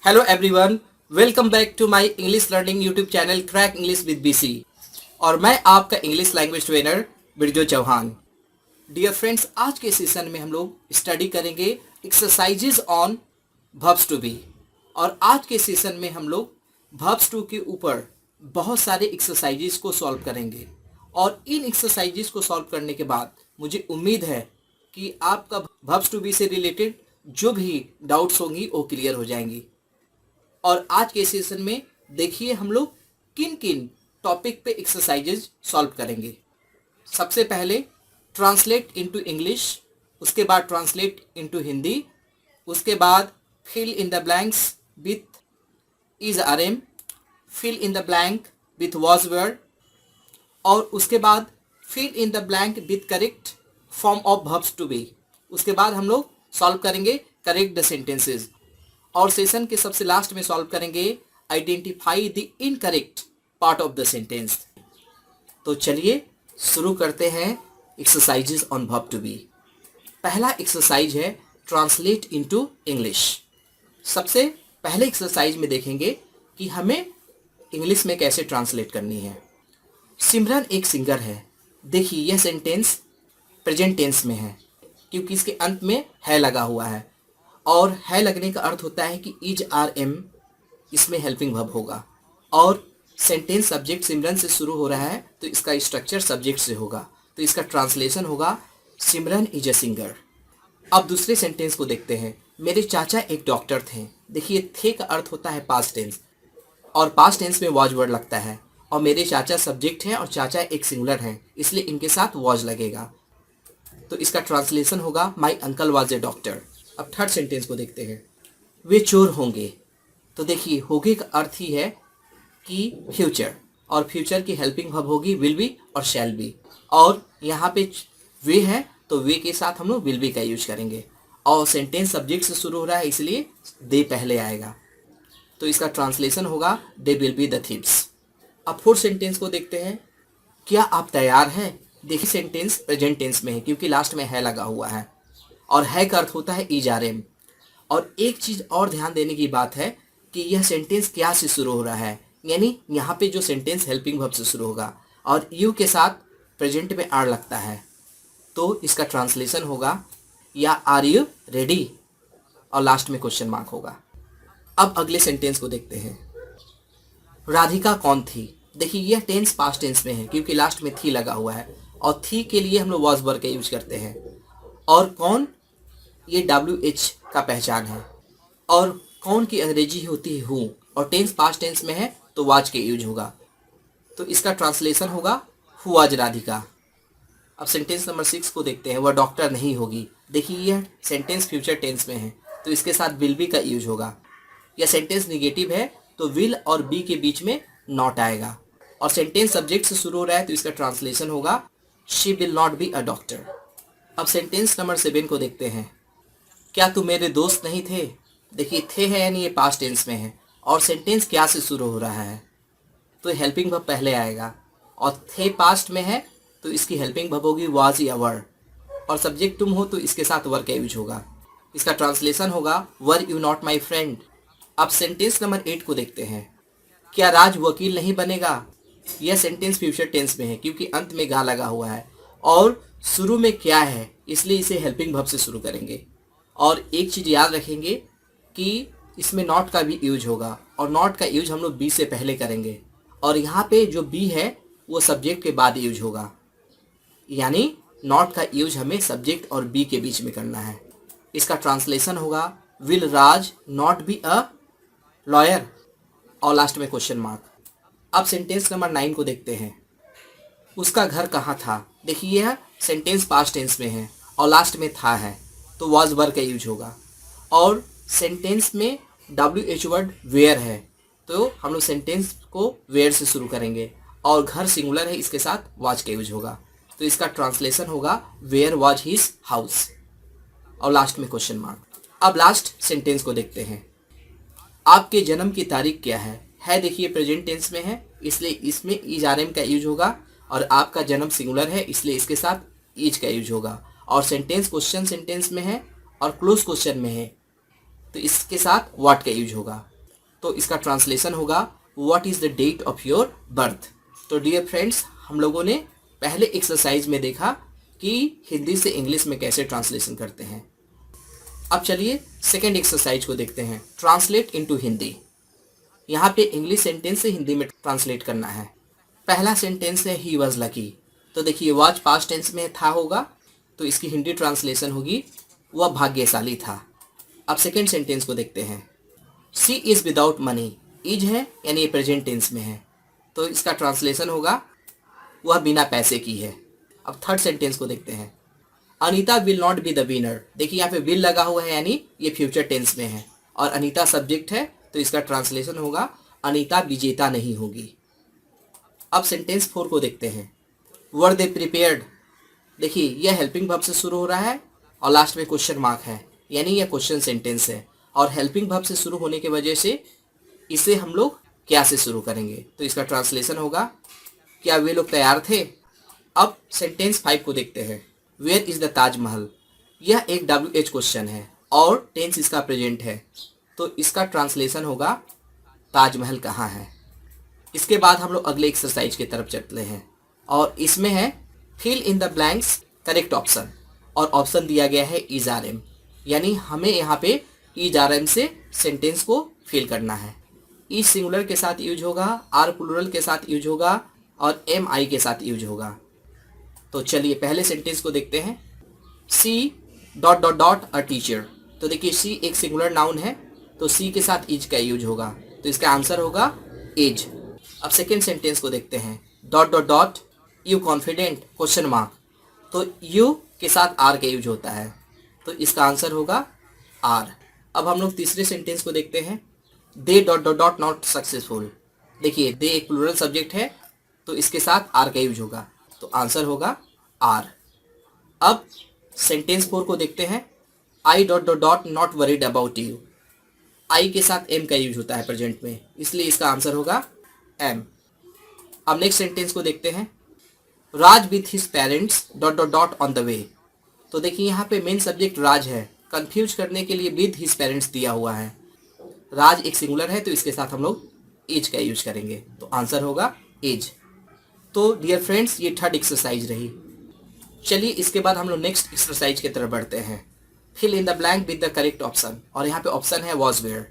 Hello everyone, welcome back to my English learning YouTube channel crack English with BC. और मैं आपका English language trainer Birju Chauhan. Dear friends, आज के session में हम लोग स्टडी करेंगे exercises on verbs to be. और आज के सेशन में हम लोग वर्ब्स टू के ऊपर बहुत सारे एक्सरसाइजेज को सॉल्व करेंगे। और इन एक्सरसाइजेज को सॉल्व करने के बाद मुझे उम्मीद है कि आपका वर्ब्स टू बी से रिलेटेड जो भी डाउट्स होंगी वो क्लियर हो जाएंगी। और आज के सेशन में देखिए हम लोग किन किन टॉपिक पे एक्सरसाइजेज सॉल्व करेंगे। सबसे पहले ट्रांसलेट इनटू इंग्लिश, उसके बाद ट्रांसलेट इनटू हिंदी, उसके बाद fill in the blanks with is are am, fill in the blank with was were, और उसके बाद fill in the blank with correct form of verbs to be. उसके बाद हम लोग सॉल्व करेंगे करेक्ट द सेंटेंसेज। और सेशन के सबसे लास्ट में सॉल्व करेंगे identify the incorrect part of the sentence. तो चलिए शुरू करते हैं exercises on verb to be. पहला एक्सरसाइज है ट्रांसलेट इनटू इंग्लिश। सबसे पहले एक्सरसाइज में देखेंगे कि हमें इंग्लिश में कैसे ट्रांसलेट करनी है। सिमरन एक सिंगर है। देखिए यह सेंटेंस प्रेजेंट टेंस में है क्योंकि इसके अंत में है लगा हुआ है, और है लगने का अर्थ होता है कि इज आर एम इसमें हेल्पिंग वर्ब होगा। और सेंटेंस सब्जेक्ट सिमरन से शुरू हो रहा है तो इसका स्ट्रक्चर सब्जेक्ट से होगा, तो इसका ट्रांसलेशन होगा सिमरन इज अ सिंगर। अब दूसरे सेंटेंस को देखते हैं। मेरे चाचा एक डॉक्टर थे। देखिए थे का अर्थ होता है पास्ट टेंस, और पास्ट टेंस में वॉज वर्ड लगता है, और मेरे चाचा सब्जेक्ट हैं और चाचा एक सिंगुलर हैं, इसलिए इनके साथ वॉज लगेगा। तो इसका ट्रांसलेशन होगा my uncle was a doctor. अब थर्ड सेंटेंस को देखते हैं। वे चोर होंगे। तो देखिए होंगे का अर्थ ही है कि फ्यूचर, और फ्यूचर की हेल्पिंग वर्ब होगी विल बी और शैल बी, और यहाँ पे वे है तो वे के साथ हम लोग विल बी का यूज करेंगे, और सेंटेंस सब्जेक्ट से शुरू हो रहा है इसलिए दे पहले आएगा। तो इसका ट्रांसलेशन होगा they will be the thieves. अब फोर्थ सेंटेंस को देखते हैं। क्या आप तैयार हैं? देखिए सेंटेंस प्रेजेंट टेंस में है क्योंकि लास्ट में है लगा हुआ है, और है का अर्थ होता है इज आर एम। और एक चीज़ और ध्यान देने की बात है कि यह सेंटेंस क्या से शुरू हो रहा है, यानी यहाँ पे जो सेंटेंस हेल्पिंग वर्ब से शुरू होगा और यू के साथ प्रेजेंट में आर लगता है, तो इसका ट्रांसलेशन होगा या आर यू रेडी, और लास्ट में क्वेश्चन मार्क होगा। अब अगले सेंटेंस को देखते हैं। राधिका कौन थी? देखिए यह टेंस पास्ट टेंस में है क्योंकि लास्ट में थी लगा हुआ है, और थी के लिए हम लोग वॉज वर्ब का यूज करते हैं। और कौन, ये WH का पहचान है, और कौन की अंग्रेजी होती है हूँ, और टेंस पास्ट टेंस में है तो वाज के यूज होगा, तो इसका ट्रांसलेशन होगा हु वाज राधिका। अब सेंटेंस नंबर 6 को देखते हैं। वह डॉक्टर नहीं होगी। देखिए यह सेंटेंस फ्यूचर टेंस में है तो इसके साथ विल बी का यूज होगा। यह सेंटेंस निगेटिव है तो विल और बी के बीच में नॉट आएगा, और सेंटेंस सब्जेक्ट से शुरू हो रहा है तो इसका ट्रांसलेशन होगा she will not be a doctor. अब सेंटेंस नंबर 7 को देखते हैं। क्या तुम मेरे दोस्त नहीं थे? देखिए थे है यानी ये पास्ट टेंस में है, और सेंटेंस क्या से शुरू हो रहा है तो हेल्पिंग वर्ब पहले आएगा, और थे पास्ट में है तो इसकी हेल्पिंग वर्ब होगी वाज या वर, और सब्जेक्ट तुम हो तो इसके साथ वर का यूज होगा। इसका ट्रांसलेशन होगा were you not my friend. अब सेंटेंस नंबर 8 को देखते हैं। क्या राज वकील नहीं बनेगा? यह सेंटेंस फ्यूचर टेंस में है क्योंकि अंत में गा लगा हुआ है, और शुरू में क्या है इसलिए इसे हेल्पिंग वर्ब से शुरू करेंगे। और एक चीज़ याद रखेंगे कि इसमें नॉट का भी यूज होगा, और नॉट का यूज हम लोग बी से पहले करेंगे, और यहाँ पे जो बी है वो सब्जेक्ट के बाद यूज होगा, यानी नॉट का यूज हमें सब्जेक्ट और बी के बीच में करना है। इसका ट्रांसलेशन होगा will Raj not be a lawyer, और लास्ट में क्वेश्चन मार्क। अब सेंटेंस नंबर 9 को देखते हैं। उसका घर कहाँ था? देखिए यह सेंटेंस पास्ट टेंस में है और लास्ट में था है तो वाज वर्ब का यूज होगा, और सेंटेंस में WH वर्ड वेयर है तो हम लोग सेंटेंस को वेयर से शुरू करेंगे, और घर सिंगुलर है इसके साथ वाज का यूज होगा, तो इसका ट्रांसलेशन होगा वेयर वाज हिज हाउस, और लास्ट में क्वेश्चन मार्क। अब लास्ट सेंटेंस को देखते हैं। आपके जन्म की तारीख क्या है देखिए प्रेजेंट टेंस में है इसलिए इसमें इज आर एम का यूज होगा, और आपका जन्म सिंगुलर है इसलिए इसके साथ इज का यूज होगा, और सेंटेंस क्वेश्चन सेंटेंस में है और क्लोज क्वेश्चन में है तो इसके साथ व्हाट का यूज होगा। तो इसका ट्रांसलेशन होगा what is the date of your birth. तो डियर फ्रेंड्स, हम लोगों ने पहले एक्सरसाइज में देखा कि हिंदी से इंग्लिश में कैसे ट्रांसलेशन करते हैं। अब चलिए सेकेंड एक्सरसाइज को देखते हैं, ट्रांसलेट इनटू हिंदी। यहाँ पे इंग्लिश सेंटेंस से हिंदी में ट्रांसलेट करना है। पहला सेंटेंस है ही वॉज लकी। तो देखिए वॉज पास्ट टेंस में था होगा, तो इसकी हिंदी ट्रांसलेशन होगी वह भाग्यशाली था। अब सेकेंड सेंटेंस को देखते हैं, she is without money. Is है यानी ये प्रेजेंट टेंस में है, तो इसका ट्रांसलेशन होगा वह बिना पैसे की है। अब थर्ड सेंटेंस को देखते हैं, Anita will not be the winner. देखिए यहाँ पे विल लगा हुआ है यानी ये फ्यूचर टेंस में है और अनीता सब्जेक्ट है, तो इसका ट्रांसलेशन होगा अनीता विजेता नहीं होगी। अब सेंटेंस 4 को देखते हैं, वर दे प्रिपेयर्ड। देखिए यह हेल्पिंग वर्ब से शुरू हो रहा है और लास्ट में क्वेश्चन मार्क है, यानी यह क्वेश्चन सेंटेंस है और हेल्पिंग वर्ब से शुरू होने की वजह से इसे हम लोग क्या से शुरू करेंगे, तो इसका ट्रांसलेशन होगा क्या वे लोग तैयार थे। अब सेंटेंस 5 को देखते हैं, वेयर इज़ द ताजमहल। यह एक WH क्वेश्चन है और टेंस इसका प्रेजेंट है, तो इसका ट्रांसलेशन होगा ताजमहल कहाँ है। इसके बाद हम लोग अगले एक्सरसाइज की तरफ चलते हैं और इसमें है fill in the blanks correct option, और ऑप्शन दिया गया है इज आर एम, यानी हमें यहाँ पे इज आर एम से सेंटेंस को फिल करना है। इज सिंगुलर के साथ यूज होगा, आर प्लूरल के साथ यूज होगा और एम आई के साथ यूज होगा। तो चलिए पहले सेंटेंस को देखते हैं, C dot dot dot a teacher. तो देखिए सी एक सिंगुलर नाउन है, तो सी के साथ इज का यूज होगा, तो इसका आंसर होगा एज। अब सेकेंड सेंटेंस को देखते हैं, dot dot dot U confident question mark. तो यू के साथ आर का यूज होता है, तो इसका आंसर होगा आर। अब हम लोग तीसरे सेंटेंस को देखते हैं, they dot dot dot not successful. देखिए दे एक प्लूरल सब्जेक्ट है, तो इसके साथ आर का यूज होगा, तो आंसर होगा आर। अब सेंटेंस 4 को देखते हैं, I dot dot dot not worried about you. I के साथ एम का यूज होता है प्रेजेंट में, इसलिए इसका आंसर होगा एम। अब नेक्स्ट सेंटेंस को देखते हैं, Raj with his parents dot dot dot on the way. तो देखिए यहाँ पे मेन सब्जेक्ट राज है, कंफ्यूज करने के लिए विद हिज पेरेंट्स दिया हुआ है। राज एक सिंगुलर है, तो इसके साथ हम लोग एज का यूज करेंगे, तो आंसर होगा एज। तो डियर फ्रेंड्स, ये थर्ड एक्सरसाइज रही। चलिए इसके बाद हम लोग नेक्स्ट एक्सरसाइज की तरफ बढ़ते हैं, fill in the blank with the correct option. और यहाँ पे ऑप्शन है वॉज वेयर।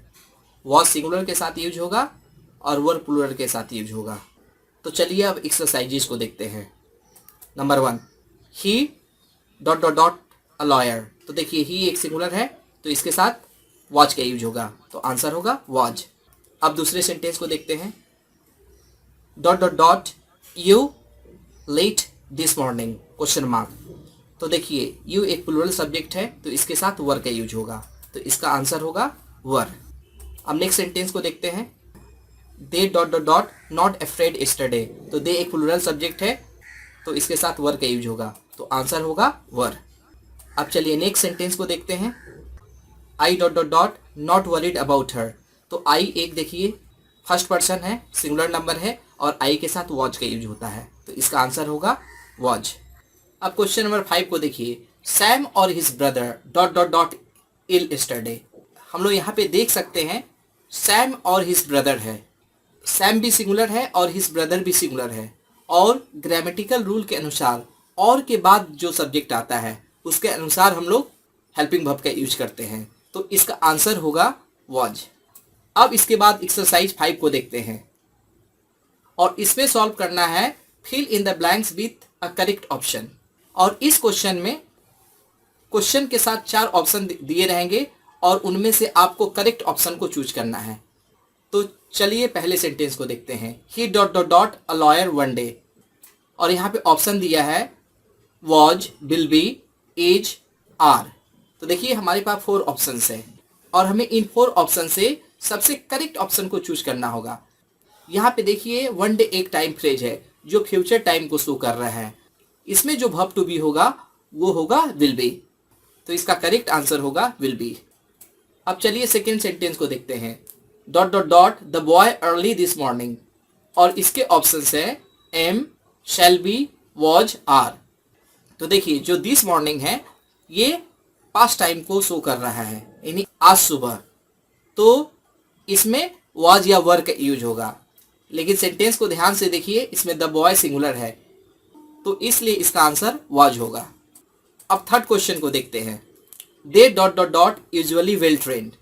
वॉज सिंगुलर के साथ यूज होगा और वर प्लूरल के साथ यूज होगा। तो चलिए अब एक्सरसाइजेज को देखते हैं। Number 1, he dot dot dot a lawyer. तो देखिए ही एक सिंगुलर है, तो इसके साथ वॉच का यूज होगा, तो आंसर होगा वॉच। अब दूसरे सेंटेंस को देखते हैं, dot dot dot you let this morning question mark. तो देखिए यू एक प्लूरल सब्जेक्ट है, तो इसके साथ वर का यूज होगा, तो इसका आंसर होगा वर। अब नेक्स्ट सेंटेंस को देखते हैं, they dot dot dot not afraid yesterday. तो दे एक प्लूरल सब्जेक्ट है, तो इसके साथ वर का यूज होगा, तो आंसर होगा वर। अब चलिए नेक्स्ट सेंटेंस को देखते हैं, I dot dot dot not worried about her. तो आई एक देखिए फर्स्ट पर्सन है, सिंगुलर नंबर है और आई के साथ वॉच का यूज होता है, तो इसका आंसर होगा वॉच। अब क्वेश्चन नंबर 5 को देखिए, सैम और his brother dot dot dot ill yesterday. हम लोग यहाँ पे देख सकते हैं सैम और हिज ब्रदर है, सैम भी सिंगुलर है और हिज ब्रदर भी सिंगुलर है, और ग्रामेटिकल रूल के अनुसार और के बाद जो सब्जेक्ट आता है उसके अनुसार हम लोग हेल्पिंग वर्ब का यूज करते हैं, तो इसका आंसर होगा वॉज। अब इसके बाद एक्सरसाइज 5 को देखते हैं और इसमें सॉल्व करना है fill in the blanks with a correct option. और इस क्वेश्चन में क्वेश्चन के साथ 4 ऑप्शन दिए रहेंगे और उनमें से आपको करेक्ट ऑप्शन को चूज करना है। तो चलिए पहले सेंटेंस को देखते हैं, he dot dot dot a lawyer one day. और यहाँ पे ऑप्शन दिया है was, will be, is, are. तो देखिए हमारे पास 4 ऑप्शंस है और हमें इन 4 ऑप्शन से सबसे करेक्ट ऑप्शन को चूज करना होगा। यहाँ पे देखिए वन डे एक टाइम फ्रेज है जो फ्यूचर टाइम को शो कर रहा है, इसमें जो वर्ब टू बी होगा वो होगा विल बी, तो इसका करेक्ट आंसर होगा विल बी। अब चलिए सेकेंड सेंटेंस को देखते हैं, dot dot dot the boy early this morning. और इसके ऑप्शंस है am, shall be, was, are. तो देखिए जो दिस मॉर्निंग है ये पास्ट टाइम को शो कर रहा है, यानी आज सुबह, तो इसमें वॉज या वर का यूज होगा। लेकिन सेंटेंस को ध्यान से देखिए, इसमें द बॉय सिंगुलर है, तो इसलिए इसका आंसर वॉज होगा। अब थर्ड क्वेश्चन को देखते हैं। They dot dot dot usually well trained,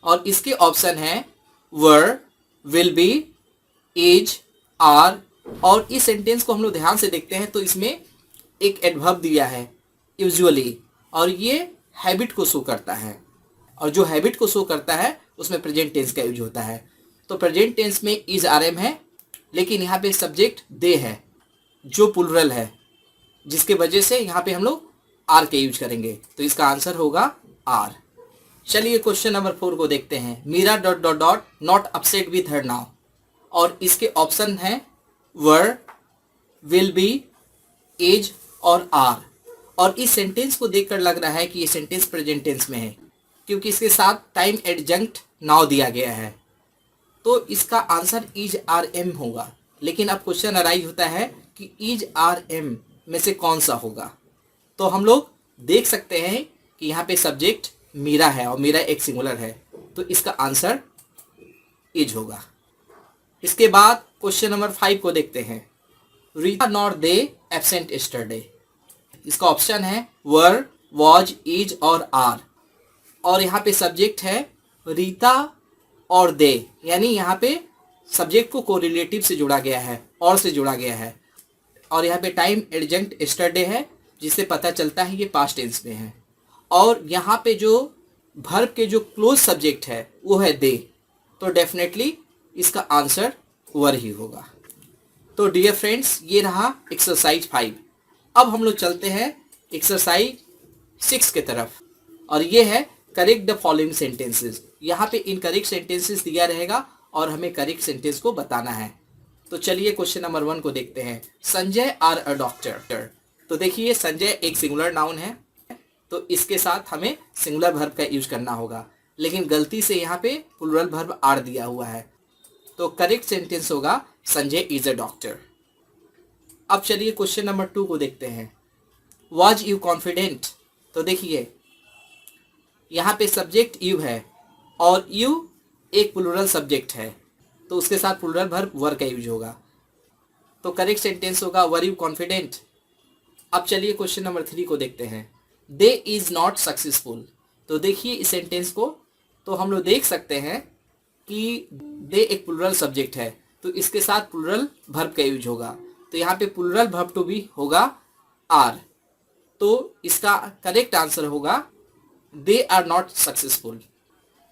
और इसके ऑप्शन है were, will be, is, are. और इस सेंटेंस को हम लोग ध्यान से देखते हैं तो इसमें एक एडवर्ब दिया है यूजुअली, और ये हैबिट को शो करता है, और जो हैबिट को शो करता है उसमें प्रेजेंट टेंस का यूज होता है। तो प्रेजेंट टेंस में इज आर एम है, लेकिन यहाँ पे सब्जेक्ट दे है जो प्लुरल है, जिसके वजह से यहाँ पे हम लोग आर के यूज करेंगे, तो इसका आंसर होगा आर। चलिए क्वेश्चन नंबर 4 को देखते हैं। Meera dot dot dot not upset with her now, और इसके ऑप्शन है वर, विल बी, इज और आर। और इस सेंटेंस को देखकर लग रहा है कि ये सेंटेंस प्रेजेंट टेंस में है, क्योंकि इसके साथ टाइम एडजंक्ट नाउ दिया गया है, तो इसका आंसर इज आर एम होगा। लेकिन अब क्वेश्चन अराइज होता है कि इज आर एम में से कौन सा होगा। तो हम लोग देख सकते हैं कि यहाँ पे सब्जेक्ट मीरा है और मीरा एक सिंगुलर है, तो इसका आंसर इज होगा। इसके बाद क्वेश्चन नंबर 5 को देखते हैं। Rita not they absent yesterday, इसका ऑप्शन है वर, वॉज, इज और आर। और यहाँ पे सब्जेक्ट है रीता और दे, यानी यहाँ पे सब्जेक्ट को कोरिलेटिव से जोड़ा गया है, और से जोड़ा गया है। और यहाँ पे टाइम एडजंक्ट यस्टरडे है, जिससे पता चलता है ये पास्ट टेंस में है। और यहाँ पे जो वर्ब के जो क्लोज सब्जेक्ट है वो है दे, तो डेफिनेटली इसका आंसर वर ही होगा। तो डियर फ्रेंड्स, ये रहा एक्सरसाइज 5। अब हम लोग चलते हैं एक्सरसाइज 6 के तरफ, और ये है करेक्ट द फॉलोइंग सेंटेंसेस। यहाँ पे इनकरेक्ट सेंटेंसेस दिया रहेगा और हमें करेक्ट सेंटेंस को बताना है। तो चलिए क्वेश्चन नंबर 1 को देखते हैं। संजय आर अ डॉक्टर, तो देखिए संजय एक सिंगुलर नाउन है, तो इसके साथ हमें सिंगुलर वर्ब का यूज करना होगा, लेकिन गलती से यहाँ पे प्लुरल वर्ब आर दिया हुआ है, तो करेक्ट सेंटेंस होगा संजय इज अ डॉक्टर। अब चलिए क्वेश्चन नंबर 2 को देखते हैं। वॉज यू कॉन्फिडेंट, तो देखिए यहाँ पे सब्जेक्ट यू है और यू एक प्लुरल सब्जेक्ट है, तो उसके साथ प्लुरल वर्ब वर का यूज होगा, तो करेक्ट सेंटेंस होगा वर यू कॉन्फिडेंट। अब चलिए क्वेश्चन नंबर 3 को देखते हैं। दे इज नॉट सक्सेसफुल, तो देखिए इस सेंटेंस को, तो हम लोग देख सकते हैं कि दे एक प्लुरल सब्जेक्ट है, तो इसके साथ प्लुरल वर्ब का यूज होगा, तो यहाँ पे प्लुरल वर्ब टू बी होगा आर, तो इसका करेक्ट आंसर होगा दे आर नॉट सक्सेसफुल।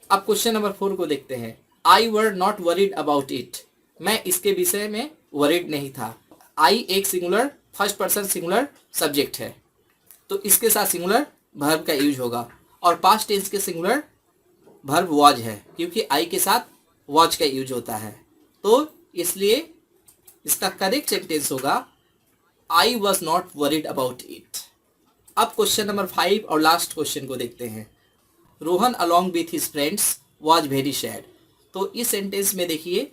अब क्वेश्चन नंबर 4 को देखते हैं। I were not worried about it, मैं इसके विषय में वरीड नहीं था। आई एक singular first person singular subject है, तो इसके साथ सिंगुलर वर्ब का यूज होगा, और पास्ट टेंस के सिंगुलर वर्ब वॉज है, क्योंकि आई के साथ वॉज का यूज होता है, तो इसलिए इसका करेक्ट सेंटेंस होगा I was not worried about it. अब क्वेश्चन नंबर 5 और लास्ट क्वेश्चन को देखते हैं। Rohan along with his friends was very sad, तो इस सेंटेंस में देखिए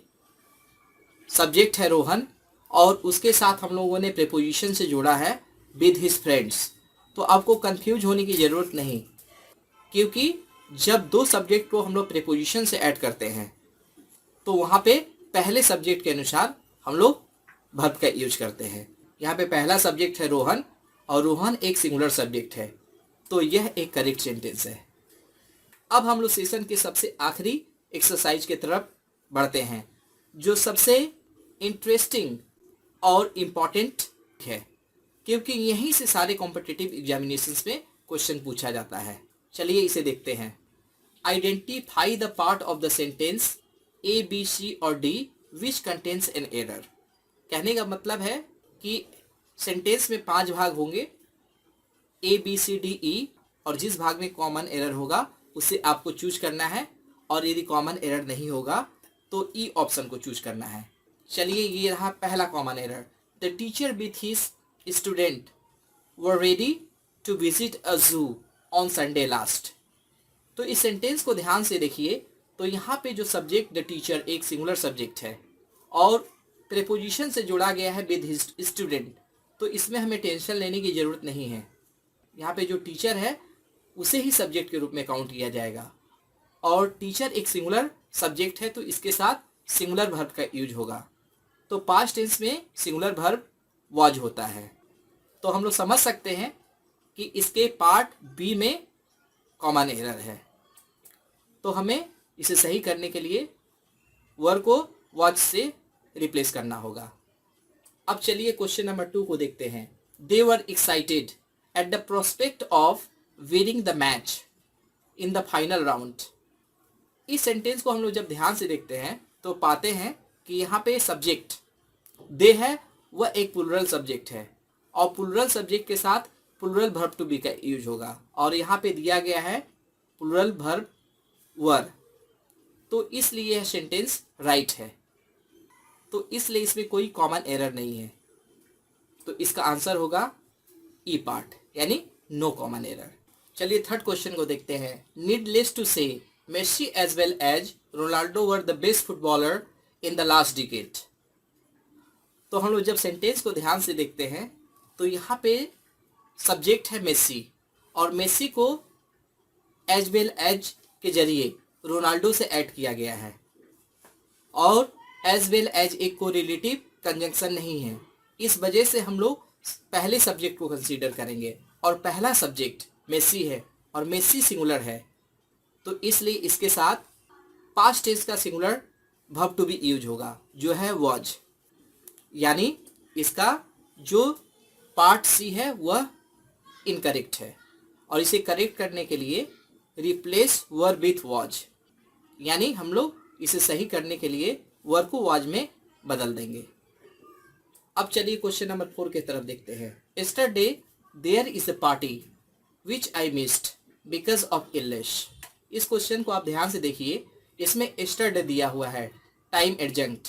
सब्जेक्ट है रोहन, और उसके साथ हम लोगों ने प्रीपोजिशन से जोड़ा है विद हिज फ्रेंड्स, तो आपको कंफ्यूज होने की ज़रूरत नहीं, क्योंकि जब दो सब्जेक्ट को हम लोग प्रीपोजिशन से ऐड करते हैं तो वहाँ पे पहले सब्जेक्ट के अनुसार हम लोग वर्ब का यूज करते हैं। यहाँ पे पहला सब्जेक्ट है रोहन, और रोहन एक सिंगुलर सब्जेक्ट है, तो यह एक करेक्ट सेंटेंस है। अब हम लोग सेशन के सबसे आखिरी एक्सरसाइज की तरफ बढ़ते हैं, जो सबसे इंटरेस्टिंग और इम्पॉर्टेंट है, क्योंकि यहीं से सारे कॉम्पिटिटिव एग्जामिनेशंस में क्वेश्चन पूछा जाता है। चलिए इसे देखते हैं। Identify the part of the sentence A, B, C और D which contains an error. कहने का मतलब है कि सेंटेंस में 5 भाग होंगे, ए, बी, सी, डी, ई, और जिस भाग में कॉमन एरर होगा उसे आपको चूज करना है, और यदि कॉमन एरर नहीं होगा तो ई ऑप्शन को चूज करना है। चलिए ये रहा पहला common error. The teacher with his student were ready to visit a zoo on Sunday last, तो इस सेंटेंस को ध्यान से देखिए, तो यहाँ पे जो सब्जेक्ट द टीचर एक सिंगुलर सब्जेक्ट है, और प्रीपोजिशन से जोड़ा गया है विद हिज स्टूडेंट, तो इसमें हमें टेंशन लेने की ज़रूरत नहीं है। यहाँ पे जो टीचर है उसे ही सब्जेक्ट के रूप में काउंट किया जाएगा, और टीचर एक सिंगुलर सब्जेक्ट है तो इसके साथ सिंगुलर वर्ब का यूज होगा। तो पास्ट टेंस में सिंगुलर वर्ब वॉज होता है। तो हम लोग समझ सकते हैं कि इसके पार्ट बी में कॉमन एरर है। तो हमें इसे सही करने के लिए वर्ब को वॉच से रिप्लेस करना होगा। अब चलिए क्वेश्चन नंबर 2 को देखते हैं। They were excited at the prospect of winning the match in the final round. इस सेंटेंस को हम लोग जब ध्यान से देखते हैं तो पाते हैं कि यहाँ पे सब्जेक्ट दे है, वह एक प्लूरल सब्जेक्ट है और प्लूरल सब्जेक्ट के साथ प्लूरल वर्ब टू बी का यूज होगा और यहाँ पे दिया गया है प्लूरल वर्ब वर। तो इसलिए यह सेंटेंस राइट है। तो इसलिए इसमें कोई कॉमन एरर नहीं है। तो इसका आंसर होगा ई पार्ट, यानी नो कॉमन एरर। चलिए थर्ड क्वेश्चन को देखते हैं। Needless to say Messi as well as Ronaldo were the best footballer in the last decade. तो हम लोग जब सेंटेंस को ध्यान से देखते हैं तो यहाँ पे सब्जेक्ट है मेसी और मेसी को एज वेल एज के जरिए रोनाल्डो से ऐड किया गया है और एज वेल एज एक को रिलेटिव कंजंक्शन नहीं है। इस वजह से हम लोग पहले सब्जेक्ट को कंसीडर करेंगे और पहला सब्जेक्ट मेसी है और मेसी सिंगुलर है। तो इसलिए इसके साथ पास्ट टेंस का singular verb to be use होगा जो है वॉज, यानी इसका जो पार्ट सी है वह इनकरेक्ट है और इसे करेक्ट करने के लिए रिप्लेस वर्ब विथ वॉज, यानी हम लोग इसे सही करने के लिए वर्ब को वॉज में बदल देंगे। अब चलिए क्वेश्चन नंबर 4 की तरफ देखते हैं। Yesterday there is a party which I missed because of illness. इस क्वेश्चन को आप ध्यान से देखिए, इसमें यस्टरडे दिया हुआ है टाइम एडजंक्ट,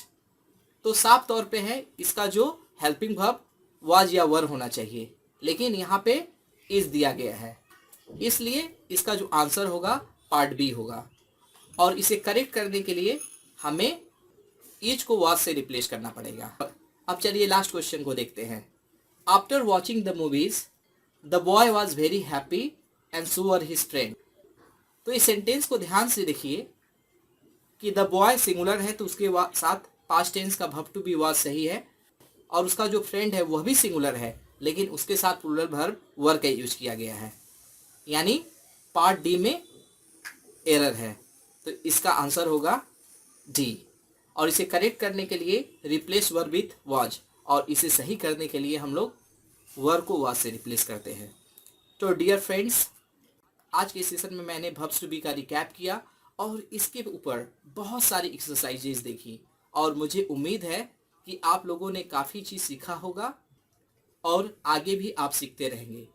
तो साफ तौर पे है इसका जो हेल्पिंग वर्ब वाज या वर होना चाहिए, लेकिन यहाँ पे इज दिया गया है, इसलिए इसका जो आंसर होगा पार्ट बी होगा और इसे करेक्ट करने के लिए हमें इज को वाज से रिप्लेस करना पड़ेगा। अब चलिए लास्ट क्वेश्चन को देखते हैं। After watching the movies the boy was very happy and so were his friend. तो इस सेंटेंस को ध्यान से देखिए कि द बॉय सिंगुलर है तो उसके साथ पास्ट टेंस का वर्ब टू बी वाज सही है और उसका जो फ्रेंड है वह भी सिंगुलर है, लेकिन उसके साथ प्लूरल वर्ब वर का यूज किया गया है, यानी पार्ट डी में एरर है। तो इसका आंसर होगा डी और इसे करेक्ट करने के लिए रिप्लेस वर्ब विथ वाज और इसे सही करने के लिए हम लोग वर्ब को वाज से रिप्लेस करते हैं। तो डियर फ्रेंड्स, आज के सेशन में मैंने वर्ब्स टू बी का रिकैप किया और इसके ऊपर बहुत सारी एक्सरसाइजेज देखी और मुझे उम्मीद है कि आप लोगों ने काफ़ी चीज़ सीखा होगा और आगे भी आप सीखते रहेंगे।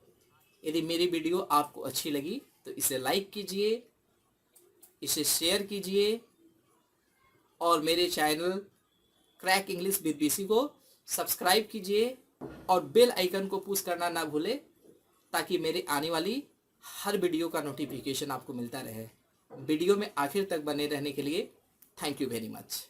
यदि मेरी वीडियो आपको अच्छी लगी तो इसे लाइक कीजिए, इसे शेयर कीजिए और मेरे channel crack English with BC को सब्सक्राइब कीजिए और बेल आइकन को पुश करना ना भूलें ताकि मेरे आने वाली हर वीडियो का नोटिफिकेशन आपको मिलता रहे। वीडियो में आखिर तक बने रहने के लिए थैंक यू वेरी मच।